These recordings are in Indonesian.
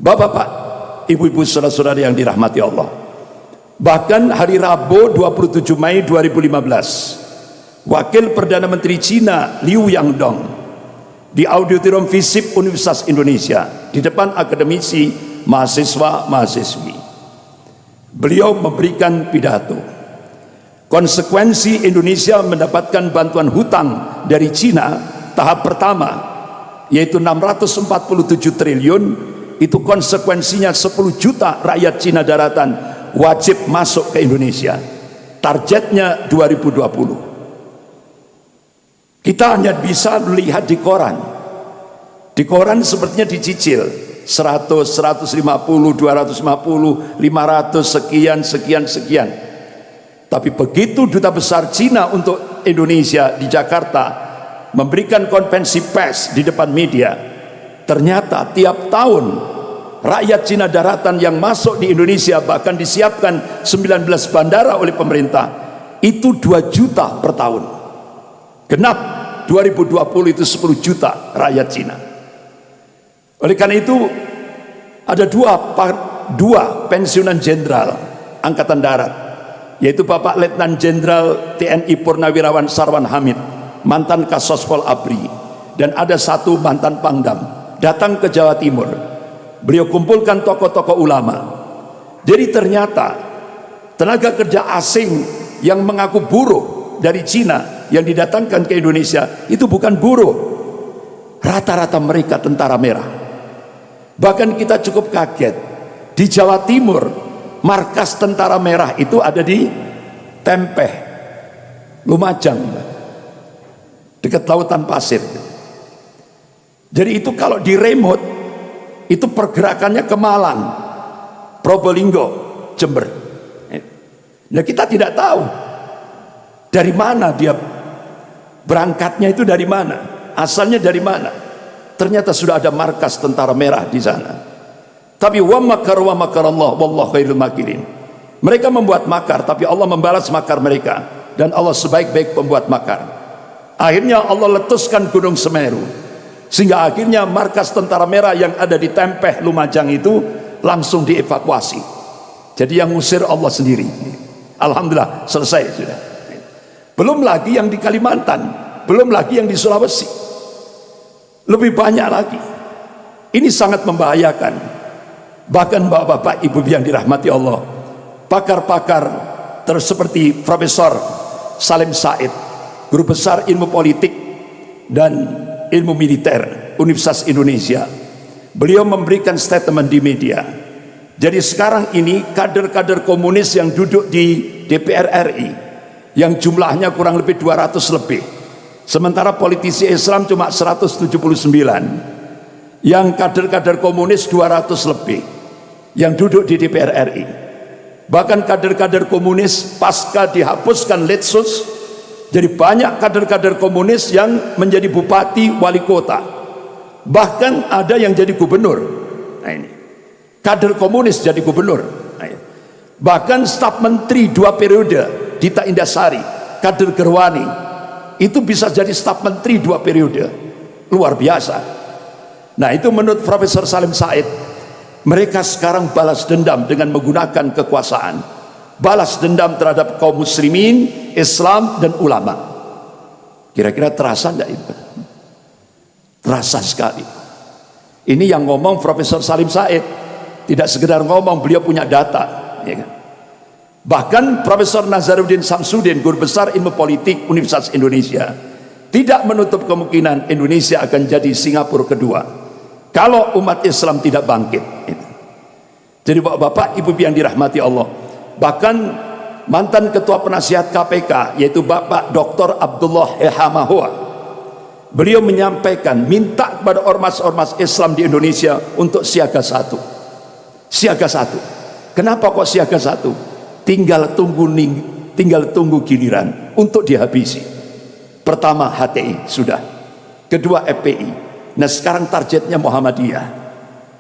Bapak-bapak, ibu-ibu, saudara-saudara yang dirahmati Allah, bahkan hari Rabu 27 Mei 2015, Wakil Perdana Menteri Cina Liu Yangdong di Auditorium FISIP Universitas Indonesia di depan akademisi, mahasiswa-mahasiswi, beliau memberikan pidato. Konsekuensi Indonesia mendapatkan bantuan hutang dari Cina tahap pertama, yaitu 647 triliun, itu konsekuensinya 10 juta rakyat Cina daratan wajib masuk ke Indonesia. Targetnya 2020. Kita hanya bisa melihat di koran. Di koran sepertinya dicicil 100, 150, 250, 500, sekian. Tapi begitu Duta Besar Cina untuk Indonesia di Jakarta memberikan konferensi pers di depan media, ternyata tiap tahun rakyat Cina daratan yang masuk di Indonesia, bahkan disiapkan 19 bandara oleh pemerintah, itu 2 juta per tahun. Genap 2020 itu 10 juta rakyat Cina. Oleh karena itu ada dua pensiunan jenderal Angkatan Darat, yaitu Bapak Letnan Jenderal TNI Purnawirawan Sarwan Hamid, mantan Kasospol ABRI, dan ada satu mantan Pangdam, datang ke Jawa Timur. Beliau kumpulkan tokoh-tokoh ulama. Jadi ternyata tenaga kerja asing yang mengaku buruh dari Cina yang didatangkan ke Indonesia itu bukan buruh, rata-rata mereka tentara merah. Bahkan kita cukup kaget, di Jawa Timur markas tentara merah itu ada di Tempeh, Lumajang, dekat lautan pasir. Jadi itu kalau di remote itu pergerakannya ke Malang, Probolinggo, Jember. Nah, kita tidak tahu dari mana dia berangkatnya, itu dari mana, asalnya dari mana. Ternyata sudah ada markas tentara merah di sana. Tapi wa makar Allah wallahu khairul makirin. Mereka membuat makar, tapi Allah membalas makar mereka, dan Allah sebaik-baik pembuat makar. Akhirnya Allah letuskan Gunung Semeru, sehingga akhirnya markas tentara merah yang ada di Tempeh, Lumajang itu langsung dievakuasi. Jadi yang ngusir Allah sendiri. Alhamdulillah selesai sudah. Belum lagi yang di Kalimantan, belum lagi yang di Sulawesi, lebih banyak lagi. Ini sangat membahayakan. Bahkan bapak-bapak, ibu yang dirahmati Allah, pakar-pakar seperti Profesor Salim Said, guru besar ilmu politik dan ilmu militer Universitas Indonesia, beliau memberikan statement di media. Jadi sekarang ini kader-kader komunis yang duduk di DPR RI yang jumlahnya kurang lebih 200 lebih, sementara politisi Islam cuma 179, yang kader-kader komunis 200 lebih yang duduk di DPR RI. Bahkan kader-kader komunis pasca dihapuskan Litsus, jadi banyak kader-kader komunis yang menjadi bupati, wali kota, bahkan ada yang jadi gubernur. Nah, ini kader komunis jadi gubernur. Nah, ini. Bahkan staf menteri 2 periode, Dita Indasari, kader Gerwani, itu bisa jadi staf menteri 2 periode. Luar biasa. Nah, itu menurut Profesor Salim Said. Mereka sekarang balas dendam dengan menggunakan kekuasaan, balas dendam terhadap kaum muslimin, Islam, dan ulama. Kira-kira terasa enggak itu? Terasa sekali. Ini yang ngomong Profesor Salim Said, tidak sekedar ngomong, beliau punya data, ya kan? Bahkan Profesor Nazaruddin Samsudin, guru besar ilmu politik Universitas Indonesia, tidak menutup kemungkinan Indonesia akan jadi Singapura kedua kalau umat Islam tidak bangkit. Jadi bapak-bapak, ibu yang dirahmati Allah, bahkan mantan ketua penasihat KPK, yaitu Bapak Dr. Abdullah Ehamahua, beliau menyampaikan, minta kepada ormas-ormas Islam di Indonesia untuk siaga satu. Siaga satu. Kenapa kok siaga satu? Tinggal tunggu giliran untuk dihabisi. Pertama HTI sudah, kedua FPI, nah sekarang targetnya Muhammadiyah,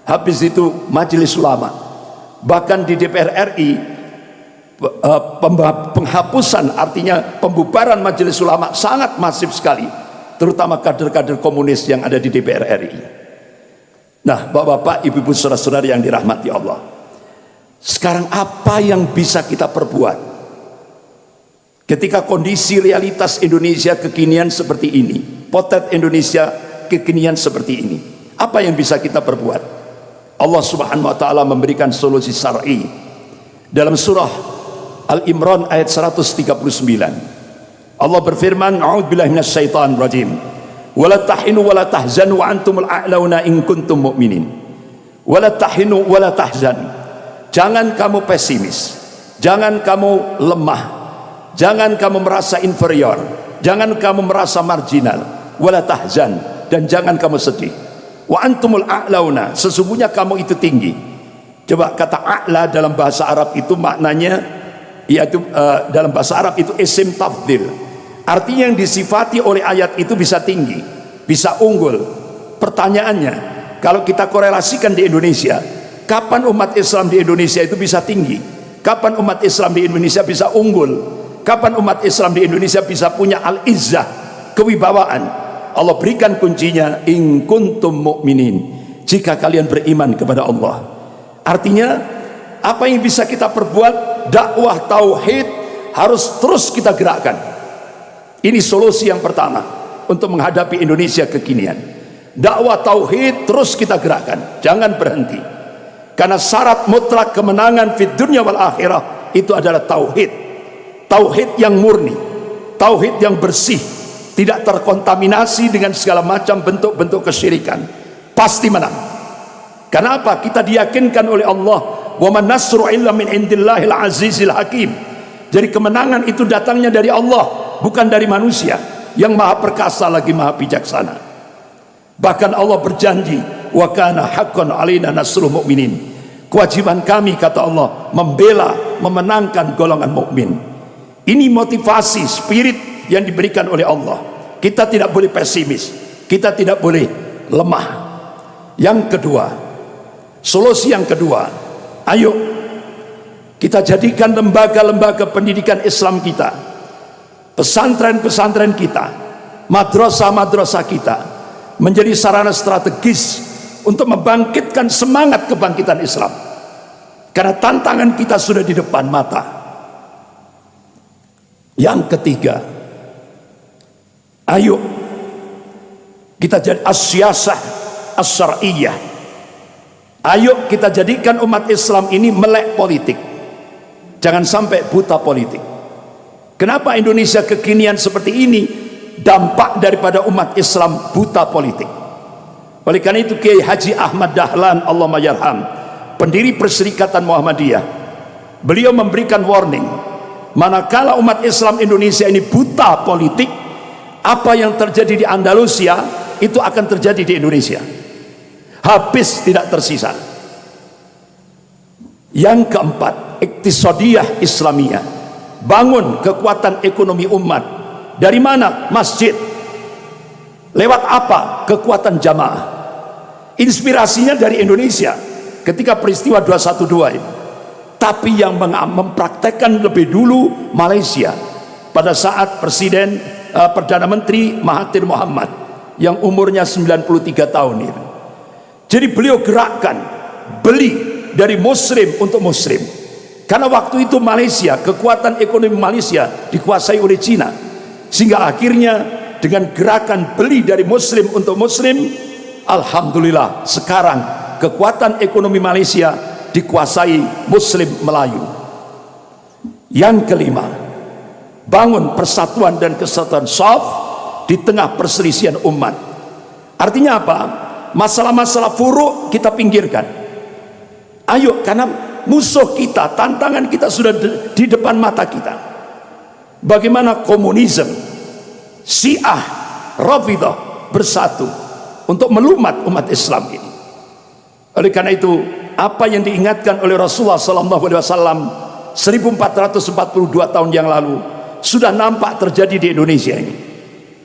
habis itu Majelis Ulama. Bahkan di DPR RI penghapusan, artinya pembubaran Majelis Ulama sangat masif sekali, terutama kader-kader komunis yang ada di DPR RI. Nah, bapak-bapak, ibu-ibu, saudara-saudara yang dirahmati Allah, sekarang apa yang bisa kita perbuat ketika kondisi realitas Indonesia kekinian seperti ini, potret Indonesia kekinian seperti ini? Apa yang bisa kita perbuat? Allah Subhanahu wa taala memberikan solusi syar'i dalam surah Al-Imran ayat 139. Allah berfirman, a'udzubillahi minasyaitonir rajim. Wala tahinu wala tahzanu wa antumul a'launa in kuntum mu'minin. Wala tahinu wala tahzan. Jangan kamu pesimis, jangan kamu lemah, jangan kamu merasa inferior, jangan kamu merasa marginal. Wala tahzan, dan jangan kamu sedih. Wa antumul a'launa, sesungguhnya kamu itu tinggi. Coba kata a'la dalam bahasa Arab itu maknanya, yaitu dalam bahasa Arab itu isim tafdil. Artinya yang disifati oleh ayat itu bisa tinggi, bisa unggul. Pertanyaannya, kalau kita korelasikan di Indonesia, kapan umat Islam di Indonesia itu bisa tinggi? Kapan umat Islam di Indonesia bisa unggul? Kapan umat Islam di Indonesia bisa punya al-izzah, kewibawaan? Allah berikan kuncinya, in kuntum mu'minin, jika kalian beriman kepada Allah. Artinya, apa yang bisa kita perbuat? Dakwah tauhid harus terus kita gerakkan. Ini solusi yang pertama untuk menghadapi Indonesia kekinian. Dakwah tauhid terus kita gerakkan, jangan berhenti. Karena syarat mutlak kemenangan fid dunya wal akhirah itu adalah tauhid. Tauhid yang murni, tauhid yang bersih, tidak terkontaminasi dengan segala macam bentuk-bentuk kesyirikan. Pasti menang. Kenapa? Kita diyakinkan oleh Allah, wa man nasru illa min indillahil azizil hakim. Jadi kemenangan itu datangnya dari Allah, bukan dari manusia yang maha perkasa lagi maha bijaksana. Bahkan Allah berjanji, wa kana haqqan alaina nasrul mu'minin. Kewajiban kami, kata Allah, membela, memenangkan golongan mukmin. Ini motivasi, spirit yang diberikan oleh Allah. Kita tidak boleh pesimis, kita tidak boleh lemah. Yang kedua, solusi yang kedua, ayo kita jadikan lembaga-lembaga pendidikan Islam kita, pesantren-pesantren kita, madrasah-madrasah kita menjadi sarana strategis untuk membangkitkan semangat kebangkitan Islam. Karena tantangan kita sudah di depan mata. Yang ketiga, ayo kita jadi as-siyasah as-syar'iyyah. Ayo kita jadikan umat Islam ini melek politik. Jangan sampai buta politik. Kenapa Indonesia kekinian seperti ini? Dampak daripada umat Islam buta politik. Oleh karena itu Kiai Haji Ahmad Dahlan, Allahumma yarham, pendiri Perserikatan Muhammadiyah, beliau memberikan warning, manakala umat Islam Indonesia ini buta politik, apa yang terjadi di Andalusia itu akan terjadi di Indonesia. Habis, tidak tersisa. Yang keempat, iktisadiyah Islamiyah, bangun kekuatan ekonomi umat. Dari mana? Masjid. Lewat apa? Kekuatan jamaah. Inspirasinya dari Indonesia ketika peristiwa 212 itu. Tapi yang mempraktekkan lebih dulu Malaysia pada saat Presiden Perdana Menteri Mahathir Muhammad yang umurnya 93 tahun itu. Jadi beliau gerakkan, beli dari muslim untuk muslim. Karena waktu itu Malaysia, kekuatan ekonomi Malaysia dikuasai oleh Cina, sehingga akhirnya dengan gerakan beli dari muslim untuk muslim, alhamdulillah sekarang kekuatan ekonomi Malaysia dikuasai muslim Melayu. Yang kelima, bangun persatuan dan kesatuan shaf di tengah perselisihan umat. Artinya apa? Masalah-masalah furuk kita pinggirkan. Ayo, karena musuh kita, tantangan kita sudah di depan mata kita. Bagaimana komunisme, Syiah, Rafidah bersatu untuk melumat umat Islam ini. Oleh karena itu, apa yang diingatkan oleh Rasulullah SAW 1442 tahun yang lalu sudah nampak terjadi di Indonesia ini.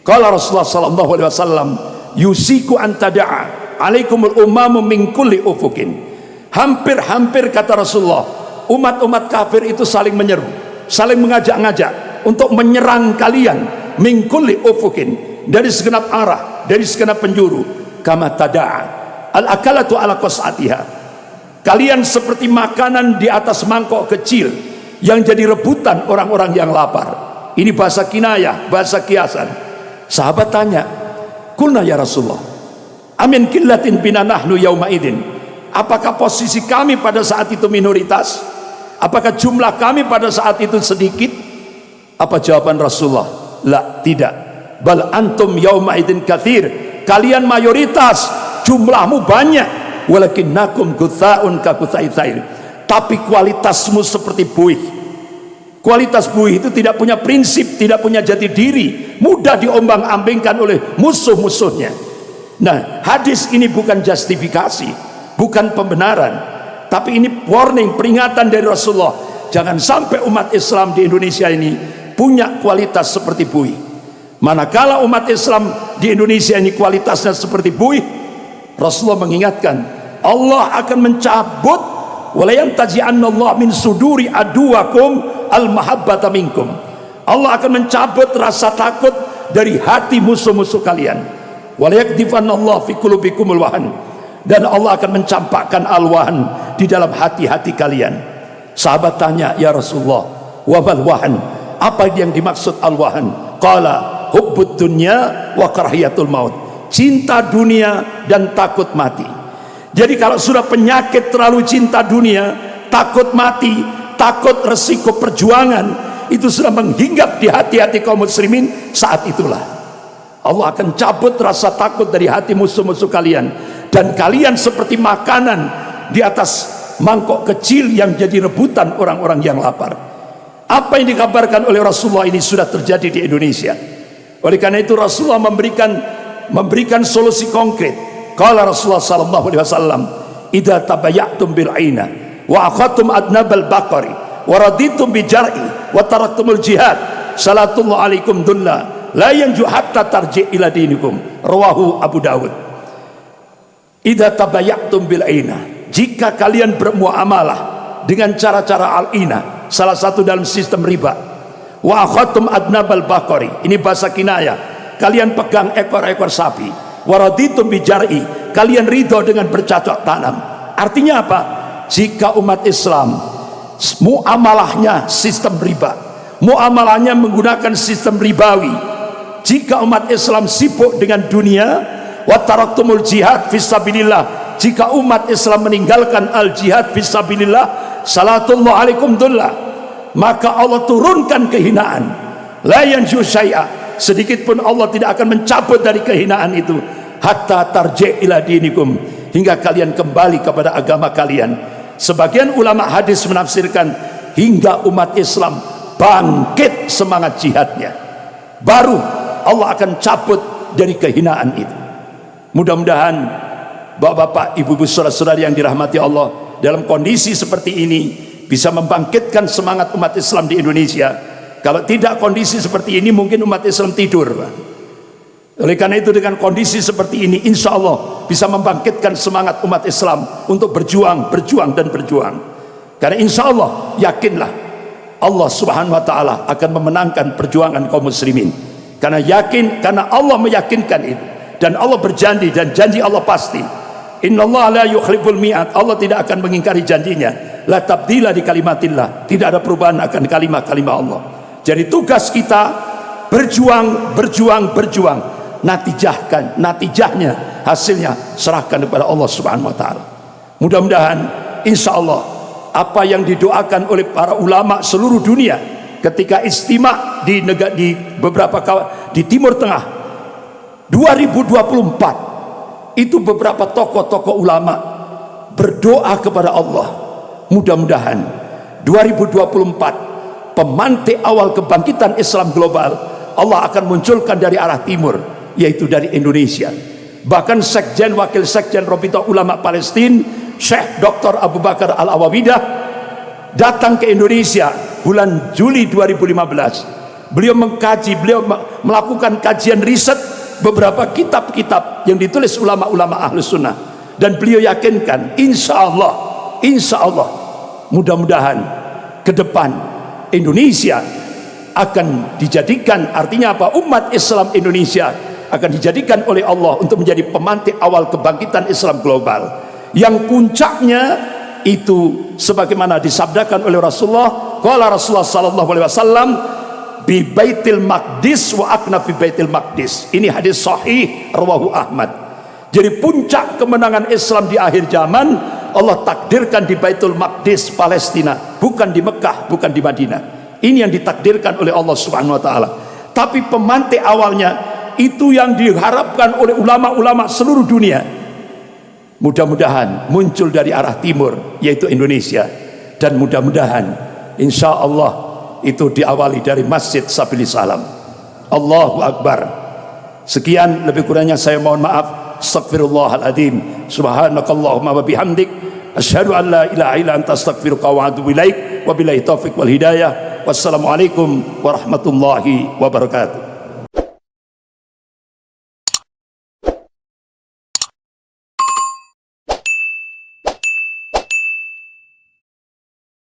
Kalau Rasulullah SAW, yusiku antada'a alaikumul umamu min kulli ufukin. Hampir-hampir kata Rasulullah, umat-umat kafir itu saling menyeru, saling mengajak-ngajak untuk menyerang kalian min kulli ufukin, dari segenap arah, dari segenap penjuru. Kama tada'a al-akalatu ala qas'atiha. Kalian seperti makanan di atas mangkok kecil yang jadi rebutan orang-orang yang lapar. Ini bahasa kinayah, bahasa kiasan. Sahabat tanya, "Qulna ya Rasulullah, amin qillatin bina nahnu yauma idin." Apakah posisi kami pada saat itu minoritas? Apakah jumlah kami pada saat itu sedikit? Apa jawaban Rasulullah? La, tidak. Bal antum yauma idin katsir. Kalian mayoritas, jumlahmu banyak. Walakinnakum gutsa'un ka gutsa'il tsair. Tapi kualitasmu seperti buih. Kualitas buih itu tidak punya prinsip, tidak punya jati diri, mudah diombang-ambingkan oleh musuh-musuhnya. Nah, hadis ini bukan justifikasi, bukan pembenaran, tapi ini warning, peringatan dari Rasulullah. Jangan sampai umat Islam di Indonesia ini punya kualitas seperti buih. Manakala umat Islam di Indonesia ini kualitasnya seperti buih, Rasulullah mengingatkan, Allah akan mencabut, wala yantazi'annallahu min suduri aduwakum al-mahabbata minkum. Allah akan mencabut rasa takut dari hati musuh-musuh kalian. Wala yakdifannallahu fi qulubikumul wahan. Dan Allah akan mencampakkan al-wahan di dalam hati-hati kalian. Sahabat tanya, ya Rasulullah, wa mal wahan? Apa yang dimaksud al-wahan? Qala hubbud dunya wa karahiyatul maut. Cinta dunia dan takut mati. Jadi kalau sudah penyakit terlalu cinta dunia, takut mati, takut resiko perjuangan, itu sudah menghinggap di hati-hati kaum muslimin, saat itulah Allah akan cabut rasa takut dari hati musuh-musuh kalian, dan kalian seperti makanan di atas mangkok kecil yang jadi rebutan orang-orang yang lapar. Apa yang dikabarkan oleh Rasulullah ini sudah terjadi di Indonesia. Oleh karena itu Rasulullah memberikan solusi konkret. Qala Rasulullah sallallahu alaihi wasallam, "Idza tabayatum bil aina wa akhadtum adnabal baqari wa raditum bi jar'i wa taraktumul jihad, salatullahu alaikum dulla la yanju hatta tarji' ila dinikum." Rawahu Abu Dawud. Idza tabayatum bil aina, jika kalian bermuamalah dengan cara-cara al-ina, salah satu dalam sistem riba, wa akhadtum adnabal baqari, ini bahasa kinayah, kalian pegang ekor-ekor sapi, waraditum bijari, kalian ridho dengan bercocok tanam. Artinya apa? Jika umat Islam muamalahnya sistem riba, muamalahnya menggunakan sistem ribawi, jika umat Islam sibuk dengan dunia, wa taraktumul jihad fisabilillah, jika umat Islam meninggalkan al jihad fisabilillah, salatullahu alaikum dullah, maka Allah turunkan kehinaan. La yanju syai'a, sedikit pun Allah tidak akan mencabut dari kehinaan itu, hatta tarji' ila dinikum, hingga kalian kembali kepada agama kalian. Sebagian ulama hadis menafsirkan hingga umat Islam bangkit semangat jihadnya, baru Allah akan cabut dari kehinaan itu. Mudah-mudahan bapak-bapak, ibu-ibu, saudara-saudari yang dirahmati Allah, dalam kondisi seperti ini bisa membangkitkan semangat umat Islam di Indonesia. Kalau tidak kondisi seperti ini, mungkin umat Islam tidur. Oleh karena itu dengan kondisi seperti ini, insya Allah bisa membangkitkan semangat umat Islam untuk berjuang, dan berjuang. Karena insya Allah, yakinlah Allah subhanahu wa ta'ala akan memenangkan perjuangan kaum muslimin. Karena Allah meyakinkan itu, dan Allah berjanji, dan janji Allah pasti. Innallaha la yukhliful mi'ad, Allah tidak akan mengingkari janjinya. La tabdila di kalimatillah, tidak ada perubahan akan kalimat-kalimat Allah. Jadi tugas kita berjuang. Natijahnya, hasilnya serahkan kepada Allah subhanahu wa ta'ala. Mudah-mudahan insya Allah apa yang didoakan oleh para ulama seluruh dunia ketika istimewa di Timur Tengah 2024, itu beberapa tokoh-tokoh ulama berdoa kepada Allah, mudah-mudahan 2024 pemantik awal kebangkitan Islam global Allah akan munculkan dari arah timur, yaitu dari Indonesia. Bahkan wakil sekjen Rabithah Ulama Palestina, Syekh Dr. Abu Bakar Al-Awawidah, datang ke Indonesia bulan Juli 2015. Beliau melakukan kajian riset beberapa kitab-kitab yang ditulis ulama-ulama Ahlus Sunnah, dan beliau yakinkan insya Allah mudah-mudahan ke depan Indonesia akan dijadikan, artinya apa, umat Islam Indonesia akan dijadikan oleh Allah untuk menjadi pemantik awal kebangkitan Islam global, yang puncaknya itu sebagaimana disabdakan oleh Rasulullah, qala Rasulullah sallallahu alaihi wasallam, bi Baitil Maqdis wa akna fi Baitil Maqdis. Ini hadis sahih rawahu Ahmad. Jadi puncak kemenangan Islam di akhir zaman Allah takdirkan di Baitul Maqdis Palestina, bukan di Mekah, bukan di Madinah. Ini yang ditakdirkan oleh Allah Subhanahu wa taala. Tapi pemantik awalnya itu yang diharapkan oleh ulama-ulama seluruh dunia. Mudah-mudahan muncul dari arah timur, yaitu Indonesia, dan mudah-mudahan insya Allah itu diawali dari Masjid Sabilis Salam. Allahu Akbar. Sekian, lebih kurangnya saya mohon maaf. Astaghfirullahaladzim. Subhanakallahumma wa bihamdik, asyhadu an la ilaha illa anta, astaghfiruka wa atubu ilaik. Wabillahi taufiq wal hidayah. Wassalamualaikum warahmatullahi wabarakatuh.